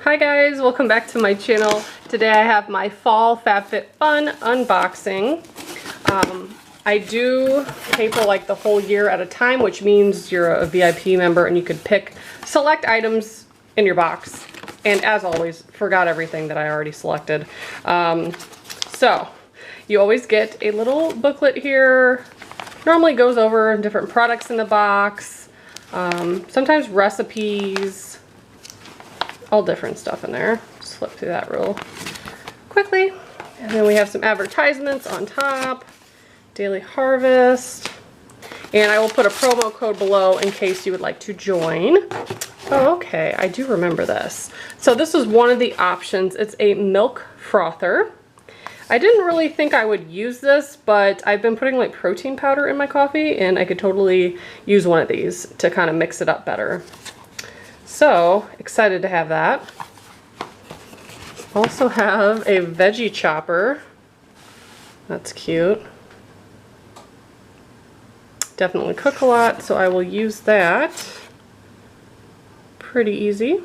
Hi guys, welcome back to my channel. Today I have my fall Fab Fit Fun unboxing. I do pay for like the whole year at a time, which means you're a VIP member and you could pick select items in your box. And as always, forgot everything that I already selected. So you always get a little booklet here. Normally goes over different products in the box, sometimes recipes, all different stuff in there. Just flip through that real quickly. And then we have some advertisements on top, Daily Harvest, and I will put a promo code below in case you would like to join. Oh, okay, I do remember this. So this is one of the options. It's a milk frother. I didn't really think I would use this, but I've been putting like protein powder in my coffee and I could totally use one of these to kind of mix it up better. So excited to have that. Also have a veggie chopper. That's cute. Definitely cook a lot, so I will use that. Pretty easy.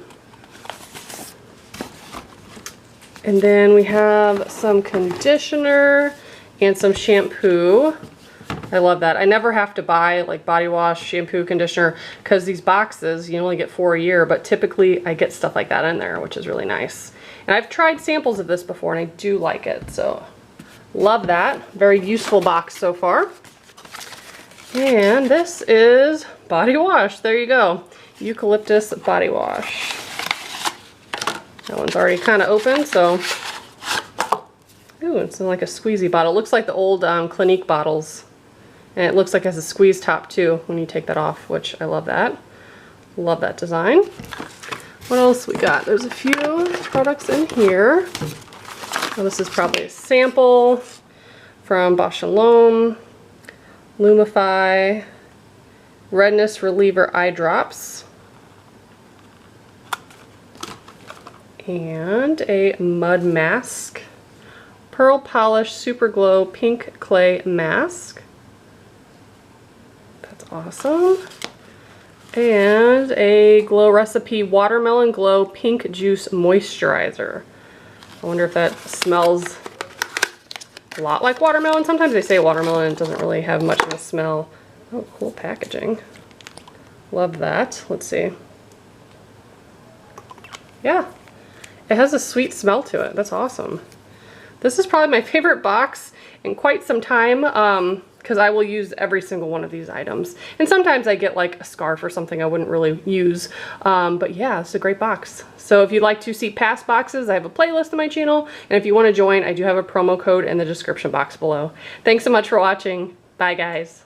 And then we have some conditioner and some shampoo. I love that. I never have to buy like body wash, shampoo, conditioner, because these boxes, you only get 4 a year, but typically I get stuff like that in there, which is really nice. And I've tried samples of this before and I do like it, so love that. Very useful box so far. And this is body wash. There you go. Eucalyptus body wash. That one's already kind of open, so ooh, it's in like a squeezy bottle. It looks like the old Clinique bottles. And it looks like it has a squeeze top too when you take that off, which I love that. Love that design. What else we got? There's a few products in here. Well, this is probably a sample from Bausch & Lomb. Lumify Redness Reliever Eye Drops. And a mud mask. Pearl Polish Super Glow Pink Clay Mask. That's awesome. And a Glow Recipe Watermelon Glow Pink Juice Moisturizer. I wonder if that smells a lot like watermelon. Sometimes they say watermelon and it doesn't really have much of a smell. Oh, cool packaging. Love that. Let's see. Yeah, it has a sweet smell to it. That's awesome. This is probably my favorite box in quite some time because I will use every single one of these items. And sometimes I get like a scarf or something I wouldn't really use. But yeah, it's a great box. So if you'd like to see past boxes, I have a playlist on my channel. And if you want to join, I do have a promo code in the description box below. Thanks so much for watching. Bye guys.